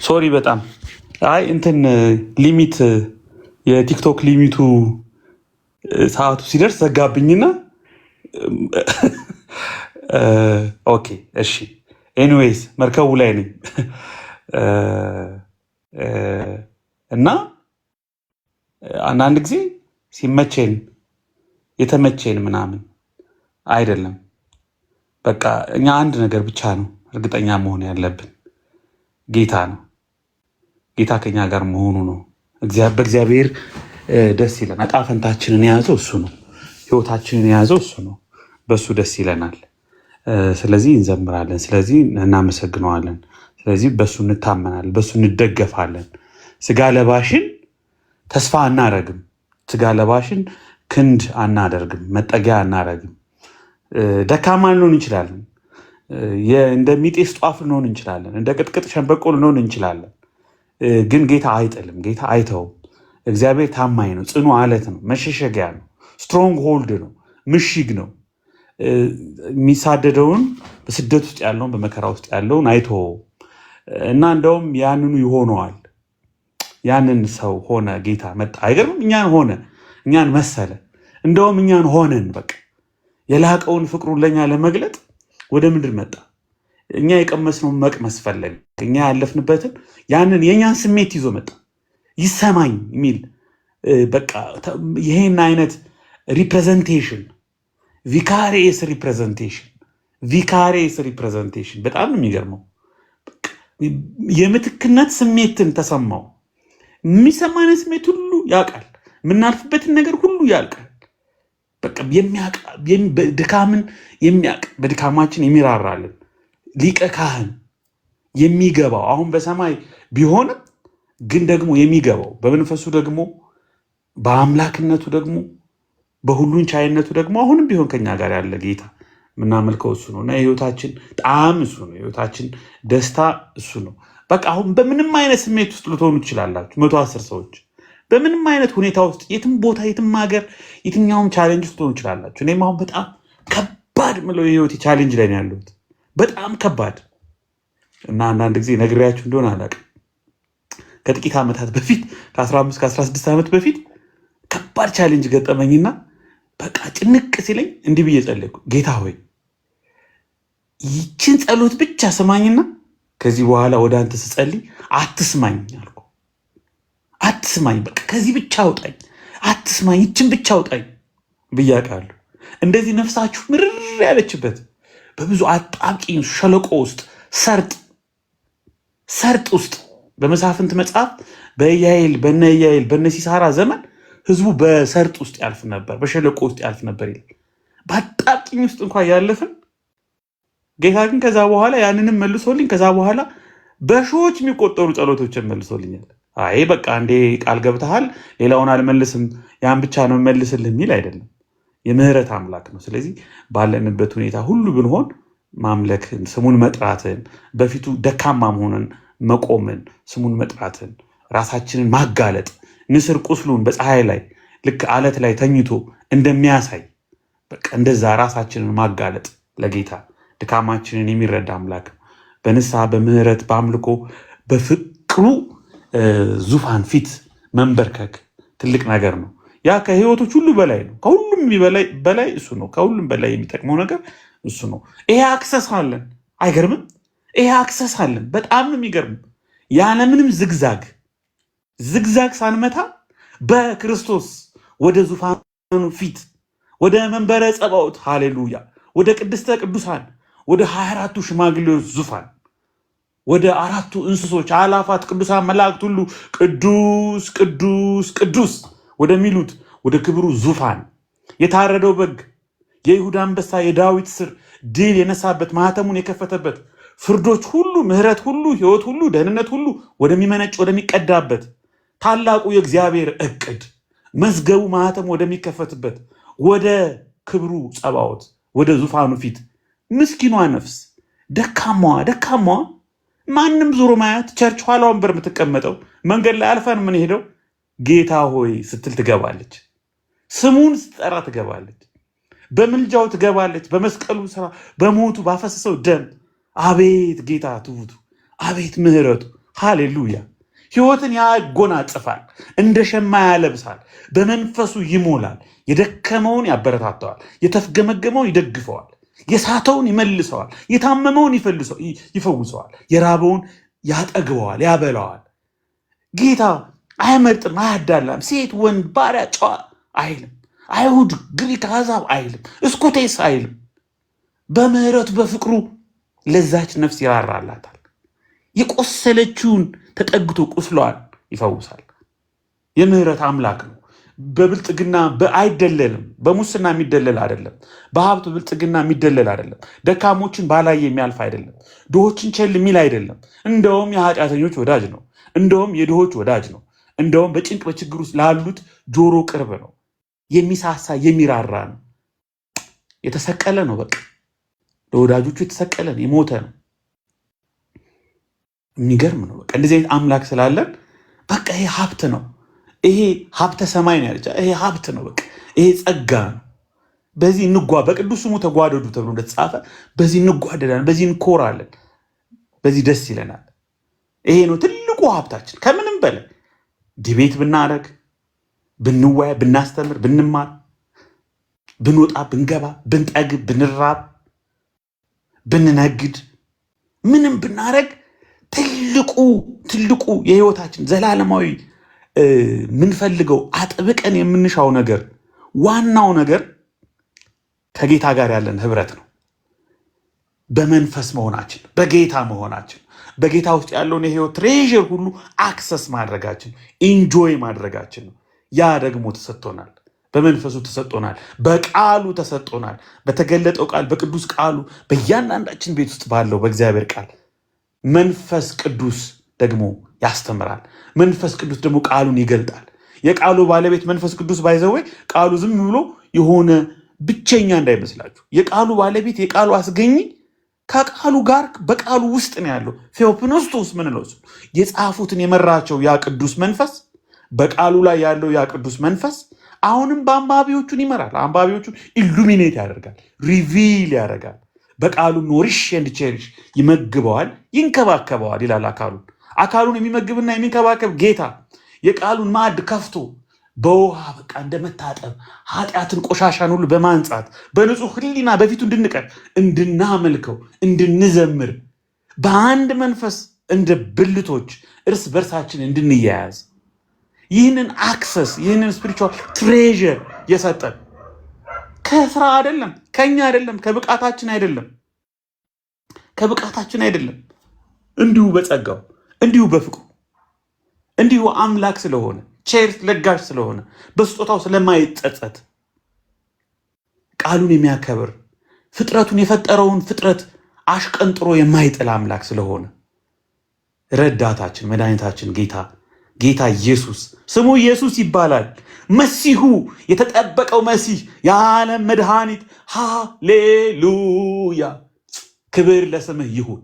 ሶሪ በጣም አይ እንትን ሊሚት የቲክቶክ ሊሚቱ ሰዓቱ ሲደርስ ዘጋብኝና ኦኬ እሺ ኤኒዌይስ መርከቡ ላይ ነኝ እና አንዳንድ ጊዜ ሲመቼን የተመቼን ምናምን አይደለም። በቃ እኛ አንድ ነገር ብቻ ነው እርግጠኛ መሆን ያለብን፣ ጌታ ነው። ጌታ ከኛ ጋር መሆኑ ነው። በእግዚአብሔር ደስ ይለናል። ዕጣ ፈንታችንን የያዘው እሱ ነው። ህይወታችንን የያዘው እሱ ነው። በእሱ ደስ ይለናል። ስለዚህ እንዘምራለን። ስለዚህ እናመሰግነዋለን። ስለዚህ በእሱ እንታመናለን፣ በእሱ እንደገፋለን። ስጋ ለባሽን ተስፋ አናረግም። ስጋ ለባሽን ክንድ አናደርግም፣ መጠጊያ አናረግም። ደካማ ልንሆን እንችላለን። እንደ ሚጤስ ጧፍ ልንሆን እንችላለን። እንደ ቅጥቅጥ ሸንበቆ ልንሆን እንችላለን። ግን ጌታ አይጥልም። ጌታ አይተውም። እግዚአብሔር ታማኝ ነው። ጽኑ አለት ነው። መሸሸጊያ ነው። ስትሮንግ ሆልድ ነው። ምሽግ ነው። የሚሳደደውን በስደት ውስጥ ያለውን በመከራ ውስጥ ያለውን አይተውም እና እንደውም ያንኑ ይሆነዋል። ያንን ሰው ሆነ። ጌታ መጣ። አይገርምም? እኛን ሆነ፣ እኛን መሰለ። እንደውም እኛን ሆነን በቃ የላቀውን ፍቅሩን ለእኛ ለመግለጥ ወደ ምድር መጣ። እኛ የቀመስነውን መቅመስ ፈለግ። እኛ ያለፍንበትን ያንን የእኛን ስሜት ይዞ መጣ። ይሰማኝ የሚል በቃ ይሄን አይነት ሪፕሬዘንቴሽን፣ ቪካሪየስ ሪፕሬዘንቴሽን በጣም ነው የሚገርመው። የምትክነት ስሜትን ተሰማው። የሚሰማንን ስሜት ሁሉ ያውቃል። የምናልፍበትን ነገር ሁሉ ያውቃል። በቃ ድካምን የሚያውቅ በድካማችን የሚራራልን ሊቀ ካህን የሚገባው አሁን በሰማይ ቢሆንም ግን ደግሞ የሚገባው በመንፈሱ ደግሞ በአምላክነቱ ደግሞ በሁሉን ቻይነቱ ደግሞ አሁንም ቢሆን ከኛ ጋር ያለ ጌታ የምናመልከው እሱ ነው እና የህይወታችን ጣዕም እሱ ነው። የህይወታችን ደስታ እሱ ነው። በቃ አሁን በምንም አይነት ስሜት ውስጥ ልትሆኑ ትችላላችሁ። 110 ሰዎች በምንም አይነት ሁኔታ ውስጥ የትም ቦታ የትም ሀገር የትኛውም ቻሌንጅ ውስጥ ልትሆኑ ትችላላችሁ። እኔም አሁን በጣም ከባድ ምለው የህይወት ቻሌንጅ ላይ ነው ያለሁት። በጣም ከባድ እና አንዳንድ ጊዜ ነግሬያችሁ እንደሆነ አላውቅም። ከጥቂት ዓመታት በፊት ከ15 ከ16 ዓመት በፊት ከባድ ቻሌንጅ ገጠመኝና በቃ ጭንቅ ሲለኝ እንዲህ ብዬ ጸለይኩ። ጌታ ሆይ ይችን ጸሎት ብቻ ስማኝና ከዚህ በኋላ ወደ አንተ ስጸልይ አትስማኝ አልኩ። አትስማኝ፣ በቃ ከዚህ ብቻ አውጣኝ፣ አትስማኝ፣ ይችን ብቻ አውጣኝ ብያቃሉ። እንደዚህ ነፍሳችሁ ምርር ያለችበት በብዙ አጣብቂኝ ሸለቆ ውስጥ ሰርጥ ውስጥ በመሳፍንት መጽሐፍ በነ ኢያኤል በነ ሲሳራ ዘመን ህዝቡ በሰርጥ ውስጥ ያልፍ ነበር፣ በሸለቆ ውስጥ ያልፍ ነበር ይላል። በአጣብቂኝ ውስጥ እንኳን ያለፍን ጌታ ግን ከዛ በኋላ ያንንም መልሶልኝ ከዛ በኋላ በሺዎች የሚቆጠሩ ጸሎቶችን መልሶልኛል። አይ በቃ አንዴ ቃል ገብተሃል ሌላውን አልመልስም ያን ብቻ ነው መልስልህ የሚል አይደለም። የምህረት አምላክ ነው። ስለዚህ ባለንበት ሁኔታ ሁሉ ብንሆን ማምለክን፣ ስሙን መጥራትን፣ በፊቱ ደካማ መሆንን መቆምን፣ ስሙን መጥራትን፣ ራሳችንን ማጋለጥ፣ ንስር ቁስሉን በፀሐይ ላይ ልክ አለት ላይ ተኝቶ እንደሚያሳይ በቃ እንደዛ ራሳችንን ማጋለጥ ለጌታ ድካማችንን የሚረዳ አምላክ ነው። በንስሐ በምህረት በአምልኮ በፍቅሩ ዙፋን ፊት መንበርከክ ትልቅ ነገር ነው። ያ ከህይወቶች ሁሉ በላይ ነው። ከሁሉም በላይ እሱ ነው። ከሁሉም በላይ የሚጠቅመው ነገር እሱ ነው። ይሄ አክሰስ አለን። አይገርምም? ይሄ አክሰስ አለን። በጣም ነው የሚገርም። ያለምንም ዝግዛግ ሳንመታ በክርስቶስ ወደ ዙፋኑ ፊት ወደ መንበረ ጸባዖት ሃሌሉያ ወደ ቅድስተ ቅዱሳን ወደ 24ቱ ሽማግሌዎች ዙፋን ወደ 4ቱ እንስሶች አላፋት ቅዱሳን መላእክት ሁሉ ቅዱስ ቅዱስ ቅዱስ ወደሚሉት ወደ ክብሩ ዙፋን የታረደው በግ የይሁዳ አንበሳ የዳዊት ስር ድል የነሳበት ማህተሙን የከፈተበት ፍርዶች ሁሉ ምህረት ሁሉ ሕይወት ሁሉ ደህንነት ሁሉ ወደሚመነጭ ወደሚቀዳበት ታላቁ የእግዚአብሔር እቅድ መዝገቡ ማህተም ወደሚከፈትበት ወደ ክብሩ ጸባዖት ወደ ዙፋኑ ፊት ምስኪኗ ነፍስ ደካማዋ ማንም ዙሮ ማያት ቸርች ኋላ ወንበር የምትቀመጠው መንገድ ላይ አልፈን ምን ሄደው ጌታ ሆይ ስትል ትገባለች። ስሙን ስትጠራ ትገባለች። በምልጃው ትገባለች። በመስቀሉ ስራ በሞቱ ባፈሰሰው ደም አቤት ጌታ ትውቱ፣ አቤት ምህረቱ። ሃሌሉያ። ሕይወትን ያጎናጽፋል፣ እንደ ሸማ ያለብሳል፣ በመንፈሱ ይሞላል። የደከመውን ያበረታተዋል፣ የተፍገመገመውን ይደግፈዋል፣ የሳተውን ይመልሰዋል፣ የታመመውን ይፈውሰዋል፣ የራበውን ያጠግበዋል፣ ያበላዋል። ጌታ አይመርጥም፣ አያዳላም። ሴት፣ ወንድ፣ ባሪያ፣ ጨዋ አይልም። አይሁድ፣ ግሪክ፣ አሕዛብ አይልም። እስኩቴስ አይልም። በምህረቱ በፍቅሩ ለዛች ነፍስ ይራራላታል። የቆሰለችውን ተጠግቶ ቁስሏን ይፈውሳል። የምህረት አምላክ ነው። በብልጥግና አይደለልም። በሙስና የሚደለል አይደለም። በሀብት ብልጥግና የሚደለል አይደለም። ደካሞችን ባላየ የሚያልፍ አይደለም። ድሆችን ቸል የሚል አይደለም። እንደውም የኃጢአተኞች ወዳጅ ነው። እንደውም የድሆች ወዳጅ ነው። እንደውም በጭንቅ በችግር ውስጥ ላሉት ጆሮ ቅርብ ነው። የሚሳሳ የሚራራ ነው። የተሰቀለ ነው። በቃ ለወዳጆቹ የተሰቀለ ነው። የሞተ ነው። የሚገርም ነው። በቃ እንደዚህ አይነት አምላክ ስላለን በቃ ይሄ ሀብት ነው። ይሄ ሀብተ ሰማይ ነው ያለች። ይሄ ሀብት ነው። በቃ ይሄ ጸጋ ነው። በዚህ በቅዱስ ስሙ ተጓደዱ ተብሎ እንደተጻፈ በዚህ እንጓደዳለን፣ በዚህ እንኮራለን፣ በዚህ ደስ ይለናል። ይሄ ነው ትልቁ ሀብታችን። ከምንም በላይ ዲቤት ብናደርግ፣ ብንወያይ፣ ብናስተምር፣ ብንማር፣ ብንወጣ፣ ብንገባ፣ ብንጠግብ፣ ብንራብ፣ ብንነግድ፣ ምንም ብናደርግ ትልቁ የህይወታችን ዘላለማዊ የምንፈልገው አጥብቀን የምንሻው ነገር ዋናው ነገር ከጌታ ጋር ያለን ህብረት ነው። በመንፈስ መሆናችን፣ በጌታ መሆናችን፣ በጌታ ውስጥ ያለውን የህይወት ትሬዥር ሁሉ አክሰስ ማድረጋችን፣ ኢንጆይ ማድረጋችን ነው። ያ ደግሞ ተሰጥቶናል። በመንፈሱ ተሰጥቶናል። በቃሉ ተሰጥቶናል። በተገለጠው ቃል፣ በቅዱስ ቃሉ፣ በእያንዳንዳችን ቤት ውስጥ ባለው በእግዚአብሔር ቃል መንፈስ ቅዱስ ደግሞ ያስተምራል። መንፈስ ቅዱስ ደግሞ ቃሉን ይገልጣል። የቃሉ ባለቤት መንፈስ ቅዱስ ባይዘወይ ቃሉ ዝም ብሎ የሆነ ብቸኛ እንዳይመስላችሁ። የቃሉ ባለቤት የቃሉ አስገኝ ከቃሉ ጋር በቃሉ ውስጥ ነው ያለው። ቴዎፕኖስቶስ ምንለው የጻፉትን የመራቸው ያ ቅዱስ መንፈስ፣ በቃሉ ላይ ያለው ያ ቅዱስ መንፈስ አሁንም በአንባቢዎቹን ይመራል። አንባቢዎቹን ኢሉሚኔት ያደርጋል፣ ሪቪል ያደርጋል። በቃሉ ኖሪሽ ኤንድ ቼሪሽ ይመግበዋል፣ ይንከባከበዋል ይላል። አካሉን የሚመግብና የሚንከባከብ ጌታ የቃሉን ማዕድ ከፍቶ በውሃ በቃ እንደመታጠብ ኃጢአትን ቆሻሻን ሁሉ በማንጻት በንጹህ ሕሊና በፊቱ እንድንቀር፣ እንድናመልከው፣ እንድንዘምር በአንድ መንፈስ እንደ ብልቶች እርስ በርሳችን እንድንያያዝ ይህንን አክሰስ ይህንን ስፒሪቹዋል ትሬዠር የሰጠን ከስራ አይደለም፣ ከኛ አይደለም፣ ከብቃታችን አይደለም። እንዲሁ በጸጋው፣ እንዲሁ በፍቅሩ፣ እንዲሁ አምላክ ስለሆነ ቸር ለጋሽ ስለሆነ በስጦታው ስለማይጸጸት ቃሉን የሚያከብር ፍጥረቱን የፈጠረውን ፍጥረት አሽቀንጥሮ የማይጥል አምላክ ስለሆነ ረዳታችን መድኃኒታችን ጌታ ኢየሱስ ስሙ ኢየሱስ ይባላል። መሲሁ የተጠበቀው መሲህ የዓለም መድኃኒት። ሃሌሉያ! ክብር ለስምህ ይሁን።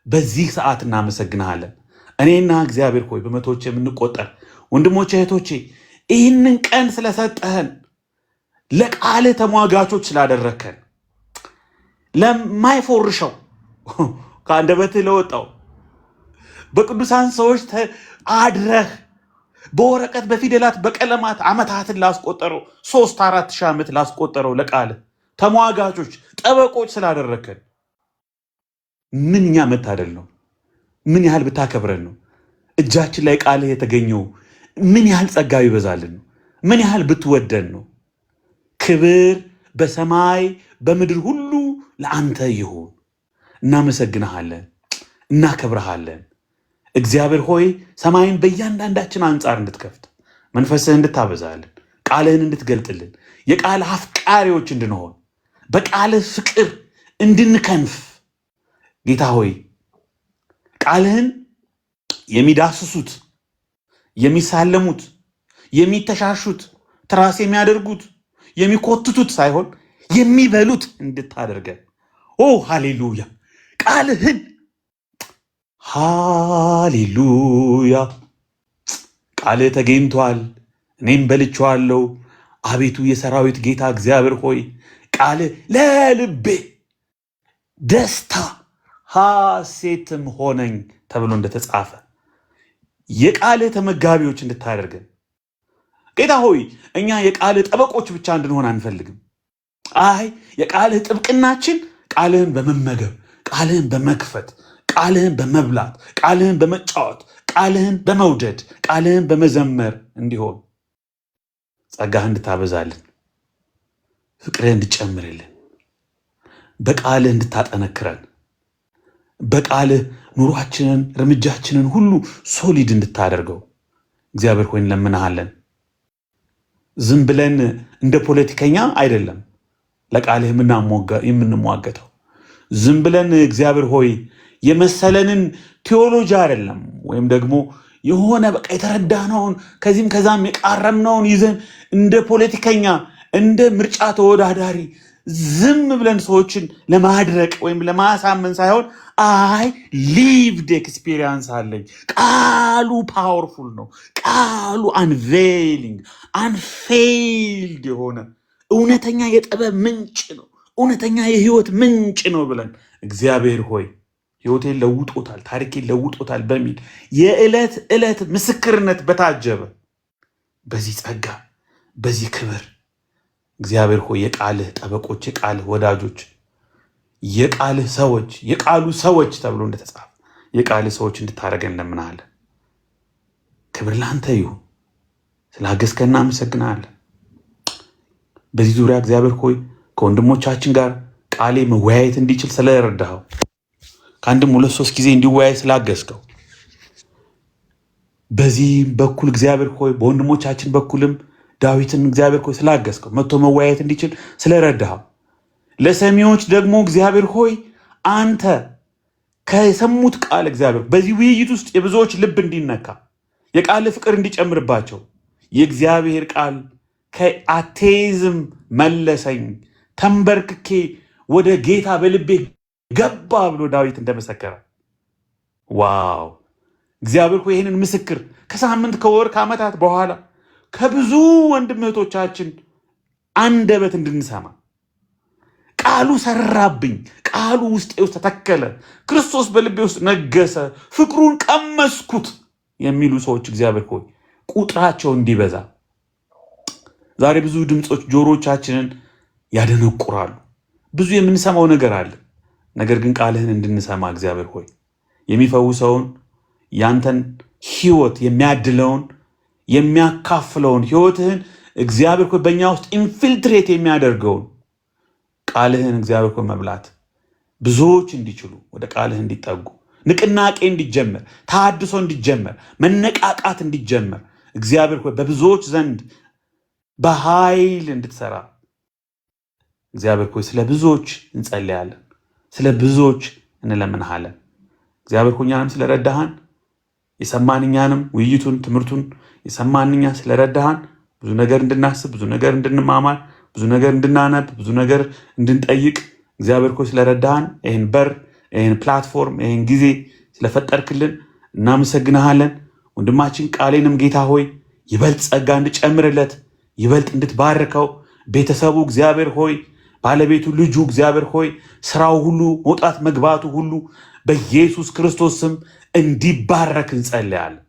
በዚህ ሰዓት እናመሰግንሃለን። እኔና እግዚአብሔር ሆይ በመቶዎች የምንቆጠር ወንድሞቼ እህቶቼ ይህንን ቀን ስለሰጠህን፣ ለቃል ተሟጋቾች ስላደረከን፣ ለማይፎርሸው ከአንደበትህ ለወጣው በቅዱሳን ሰዎች አድረህ በወረቀት በፊደላት በቀለማት ዓመታትን ላስቆጠረው 3-4 ሺህ ዓመት ላስቆጠረው ለቃል ተሟጋቾች ጠበቆች ስላደረከን ምንኛ መታደል ነው። ምን ያህል ብታከብረን ነው። እጃችን ላይ ቃልህ የተገኘው ምን ያህል ጸጋ ይበዛልን ነው? ምን ያህል ብትወደን ነው? ክብር በሰማይ በምድር ሁሉ ለአንተ ይሁን። እናመሰግንሃለን፣ እናከብረሃለን። እግዚአብሔር ሆይ ሰማይን በእያንዳንዳችን አንጻር እንድትከፍት መንፈስህን እንድታበዛልን ቃልህን እንድትገልጥልን የቃል አፍቃሪዎች እንድንሆን በቃልህ ፍቅር እንድንከንፍ ጌታ ሆይ ቃልህን የሚዳስሱት የሚሳለሙት የሚተሻሹት ትራስ የሚያደርጉት የሚኮትቱት ሳይሆን የሚበሉት እንድታደርገን ሃሌሉያ ቃልህን ሃሌሉያ ቃልህ ተገኝቷል እኔም በልቼዋለሁ አቤቱ የሰራዊት ጌታ እግዚአብሔር ሆይ ቃልህ ለልቤ ደስታ ሐሴትም ሆነኝ ተብሎ እንደተጻፈ የቃልህ ተመጋቢዎች እንድታደርገን ጌታ ሆይ እኛ የቃልህ ጠበቆች ብቻ እንድንሆን አንፈልግም። የቃልህ ጥብቅናችን ቃልህን በመመገብ ቃልህን በመክፈት ቃልህን በመብላት ቃልህን በመጫወት ቃልህን በመውደድ ቃልህን በመዘመር እንዲሆን ጸጋህ እንድታበዛልን ፍቅርህ እንድጨምርልን በቃልህ እንድታጠነክረን በቃልህ ኑሯችንን እርምጃችንን ሁሉ ሶሊድ እንድታደርገው እግዚአብሔር ሆይ እንለምንሃለን። ዝም ብለን እንደ ፖለቲከኛ አይደለም ለቃልህ የምንሟገተው። ዝም ብለን እግዚአብሔር ሆይ የመሰለንን ቴዎሎጂ አይደለም ወይም ደግሞ የሆነ በቃ የተረዳነውን ከዚህም ከዛም የቃረምነውን ይዘን እንደ ፖለቲከኛ እንደ ምርጫ ተወዳዳሪ ዝም ብለን ሰዎችን ለማድረቅ ወይም ለማሳመን ሳይሆን ሊቭድ ኤክስፒሪየንስ አለኝ። ቃሉ ፓወርፉል ነው። ቃሉ አንቬይሊንግ አንፌይልድ የሆነ እውነተኛ የጥበብ ምንጭ ነው። እውነተኛ የህይወት ምንጭ ነው ብለን እግዚአብሔር ሆይ ህይወቴን ለውጦታል፣ ታሪኬን ለውጦታል በሚል የዕለት ዕለት ምስክርነት በታጀበ በዚህ ጸጋ በዚህ ክብር እግዚአብሔር ሆይ የቃልህ ጠበቆች የቃልህ ወዳጆች የቃልህ ሰዎች የቃሉ ሰዎች ተብሎ እንደተጻፈ የቃልህ ሰዎች እንድታደርገን እንለምናለን። ክብር ለአንተ ይሁን። ስላገዝከን እናመሰግናለን። በዚህ ዙሪያ እግዚአብሔር ሆይ ከወንድሞቻችን ጋር ቃሌ መወያየት እንዲችል ስለረዳኸው ከአንድም 2-3 ጊዜ እንዲወያይ ስላገዝከው በዚህ በኩል እግዚአብሔር ሆይ በወንድሞቻችን በኩልም ዳዊትን እግዚአብሔር ሆይ ስላገዝከው መጥቶ መወያየት እንዲችል ስለረዳኸው ለሰሚዎች ደግሞ እግዚአብሔር ሆይ አንተ ከሰሙት ቃል እግዚአብሔር በዚህ ውይይት ውስጥ የብዙዎች ልብ እንዲነካ የቃል ፍቅር እንዲጨምርባቸው የእግዚአብሔር ቃል ከአቴይዝም መለሰኝ ተንበርክኬ ወደ ጌታ በልቤ ገባ ብሎ ዳዊት እንደመሰከረ ዋው እግዚአብሔር ሆይ ይህንን ምስክር ከሳምንት ከወር ከዓመታት በኋላ ከብዙ ወንድም እህቶቻችን አንደበት እንድንሰማ ቃሉ ሰራብኝ፣ ቃሉ ውስጤ ውስጥ ተተከለ፣ ክርስቶስ በልቤ ውስጥ ነገሰ፣ ፍቅሩን ቀመስኩት የሚሉ ሰዎች እግዚአብሔር ሆይ ቁጥራቸው እንዲበዛ ዛሬ ብዙ ድምጾች ጆሮቻችንን ያደነቁራሉ። ብዙ የምንሰማው ነገር አለ። ነገር ግን ቃልህን እንድንሰማ እግዚአብሔር ሆይ የሚፈውሰውን ያንተን ህይወት የሚያድለውን የሚያካፍለውን ህይወትህን እግዚአብሔር ሆይ በእኛ ውስጥ ኢንፊልትሬት የሚያደርገውን ቃልህን እግዚአብሔር ሆይ መብላት ብዙዎች እንዲችሉ ወደ ቃልህ እንዲጠጉ ንቅናቄ እንዲጀመር ተሐድሶ እንዲጀመር መነቃቃት እንዲጀመር እግዚአብሔር ሆይ በብዙዎች ዘንድ በኃይል እንድትሰራ እግዚአብሔር ሆይ ስለ ብዙዎች እንጸልያለን፣ ስለ ብዙዎች እንለምንሃለን። እግዚአብሔር ሆይ እኛንም ስለረዳሃን የሰማንኛንም ውይይቱን ትምህርቱን የሰማንኛ ስለረዳሃን ብዙ ነገር እንድናስብ ብዙ ነገር እንድንማማር ብዙ ነገር እንድናነብ ብዙ ነገር እንድንጠይቅ እግዚአብሔር ሆይ ስለረዳሃን ይህን በር ይህን ፕላትፎርም ይህን ጊዜ ስለፈጠርክልን እናመሰግንሃለን። ወንድማችን ቃሌንም ጌታ ሆይ ይበልጥ ጸጋ እንድጨምርለት ይበልጥ እንድትባርከው ቤተሰቡ እግዚአብሔር ሆይ ባለቤቱ ልጁ እግዚአብሔር ሆይ ስራው ሁሉ መውጣት መግባቱ ሁሉ በኢየሱስ ክርስቶስ ስም እንዲባረክ እንጸልያለን።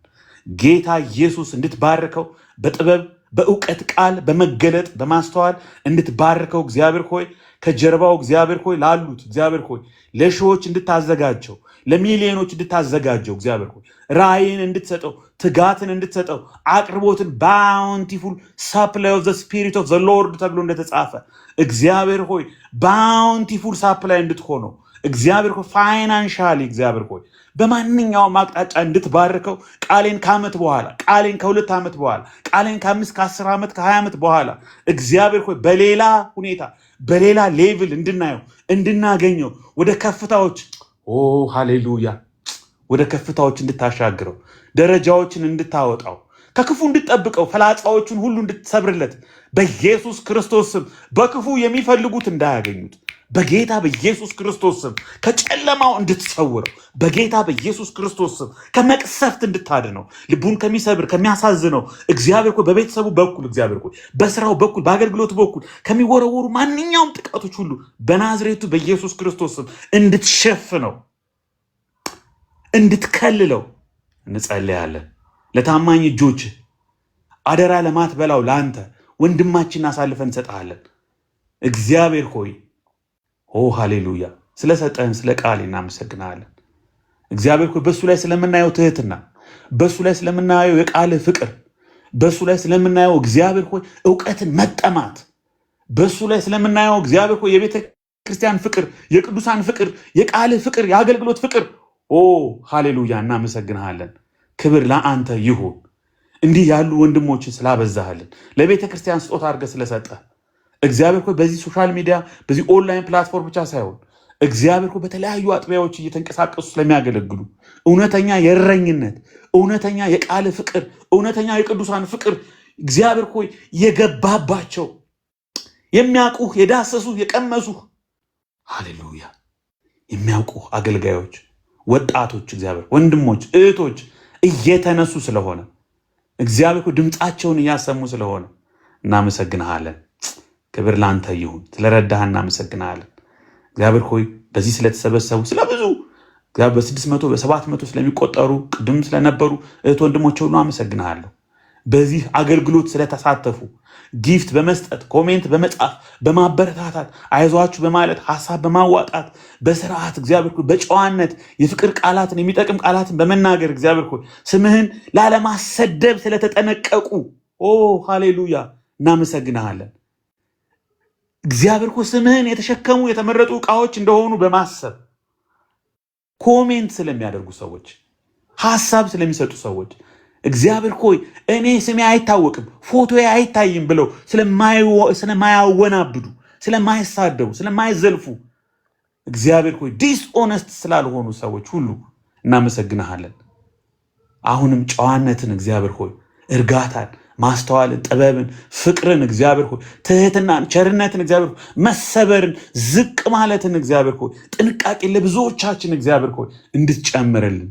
ጌታ ኢየሱስ እንድትባርከው በጥበብ በእውቀት ቃል በመገለጥ በማስተዋል እንድትባርከው እግዚአብሔር ሆይ ከጀርባው እግዚአብሔር ሆይ ላሉት እግዚአብሔር ሆይ ለሺዎች እንድታዘጋጀው ለሚሊዮኖች እንድታዘጋጀው እግዚአብሔር ሆይ ራእይን እንድትሰጠው ትጋትን እንድትሰጠው አቅርቦትን ባውንቲፉል ሳፕላይ ኦፍ ዘ ስፒሪት ኦፍ ዘ ሎርድ ተብሎ እንደተጻፈ እግዚአብሔር ሆይ ባውንቲፉል ሳፕላይ እንድትሆነው እግዚአብሔር ሆይ ፋይናንሻሊ እግዚአብሔር ሆይ በማንኛውም አቅጣጫ እንድትባርከው ቃሌን ከዓመት በኋላ ቃሌን ከ2 ዓመት በኋላ ቃሌን ከ5 ከ10 ዓመት ከ20 ዓመት በኋላ እግዚአብሔር ሆይ በሌላ ሁኔታ በሌላ ሌቭል እንድናየው እንድናገኘው ወደ ከፍታዎች ሃሌሉያ ወደ ከፍታዎች እንድታሻግረው ደረጃዎችን እንድታወጣው ከክፉ እንድትጠብቀው ፈላጻዎቹን ሁሉ እንድትሰብርለት በኢየሱስ ክርስቶስ ስም በክፉ የሚፈልጉት እንዳያገኙት በጌታ በኢየሱስ ክርስቶስ ስም ከጨለማው እንድትሰውረው በጌታ በኢየሱስ ክርስቶስ ስም ከመቅሰፍት እንድታድነው ልቡን ከሚሰብር ከሚያሳዝነው እግዚአብሔር ሆይ በቤተሰቡ በኩል እግዚአብሔር ሆይ በስራው በኩል በአገልግሎቱ በኩል ከሚወረወሩ ማንኛውም ጥቃቶች ሁሉ በናዝሬቱ በኢየሱስ ክርስቶስ ስም እንድትሸፍነው እንድትከልለው እንጸልያለን። ለታማኝ እጆች አደራ ለማትበላው ለአንተ ወንድማችን አሳልፈን እንሰጣለን። እግዚአብሔር ሆይ ሃሌሉያ ስለሰጠን ስለ ቃል እናመሰግናለን። እግዚአብሔር ሆይ በሱ ላይ ስለምናየው ትህትና በሱ ላይ ስለምናየው የቃል ፍቅር በሱ ላይ ስለምናየው እግዚአብሔር ሆይ ዕውቀትን መጠማት በሱ ላይ ስለምናየው እግዚአብሔር ሆይ የቤተ ክርስቲያን ፍቅር የቅዱሳን ፍቅር የቃል ፍቅር የአገልግሎት ፍቅር ሃሌሉያ እናመሰግናለን። ክብር ለአንተ ይሁን። እንዲህ ያሉ ወንድሞችን ስላበዛህልን ለቤተ ክርስቲያን ስጦታ አድርገህ ስለሰጠህ እግዚአብሔር ሆይ በዚህ ሶሻል ሚዲያ በዚህ ኦንላይን ፕላትፎርም ብቻ ሳይሆን እግዚአብሔር ሆይ በተለያዩ አጥቢያዎች እየተንቀሳቀሱ ስለሚያገለግሉ እውነተኛ የእረኝነት እውነተኛ የቃል ፍቅር እውነተኛ የቅዱሳን ፍቅር እግዚአብሔር ሆይ የገባባቸው የሚያውቁህ የዳሰሱህ የቀመሱህ ሃሌሉያ የሚያውቁህ አገልጋዮች ወጣቶች እግዚአብሔር ወንድሞች እህቶች እየተነሱ ስለሆነ እግዚአብሔር ሆይ ድምፃቸውን እያሰሙ ስለሆነ እናመሰግንሃለን። ክብር ላንተ ይሁን። ስለረዳህ እናመሰግናለን። እግዚአብሔር ሆይ በዚህ ስለተሰበሰቡ ስለብዙ በ600 በ700 ስለሚቆጠሩ ቅድም ስለነበሩ እህት ወንድሞች ሁሉ አመሰግናለሁ። በዚህ አገልግሎት ስለተሳተፉ ጊፍት በመስጠት ኮሜንት በመጻፍ በማበረታታት አይዟችሁ በማለት ሐሳብ በማዋጣት በስርዓት እግዚአብሔር ሆይ በጨዋነት የፍቅር ቃላትን የሚጠቅም ቃላትን በመናገር እግዚአብሔር ሆይ ስምህን ላለማሰደብ ስለተጠነቀቁ ሃሌሉያ እናመሰግናለን። እግዚአብሔር ሆይ ስምህን የተሸከሙ የተመረጡ ዕቃዎች እንደሆኑ በማሰብ ኮሜንት ስለሚያደርጉ ሰዎች ሐሳብ ስለሚሰጡ ሰዎች እግዚአብሔር ሆይ እኔ ስሜ አይታወቅም ፎቶዬ አይታይም ብለው ስለማያወናብዱ ስለማይሳደቡ ስለማይዘልፉ እግዚአብሔር ሆይ ዲስኦነስት ስላልሆኑ ሰዎች ሁሉ እናመሰግናለን። አሁንም ጨዋነትን እግዚአብሔር ሆይ እርጋታን ማስተዋልን ጥበብን ፍቅርን እግዚአብሔር ሆይ ትህትናን ቸርነትን እግዚአብሔር ሆይ መሰበርን ዝቅ ማለትን እግዚአብሔር ሆይ ጥንቃቄ ለብዙዎቻችን እግዚአብሔር ሆይ እንድትጨምርልን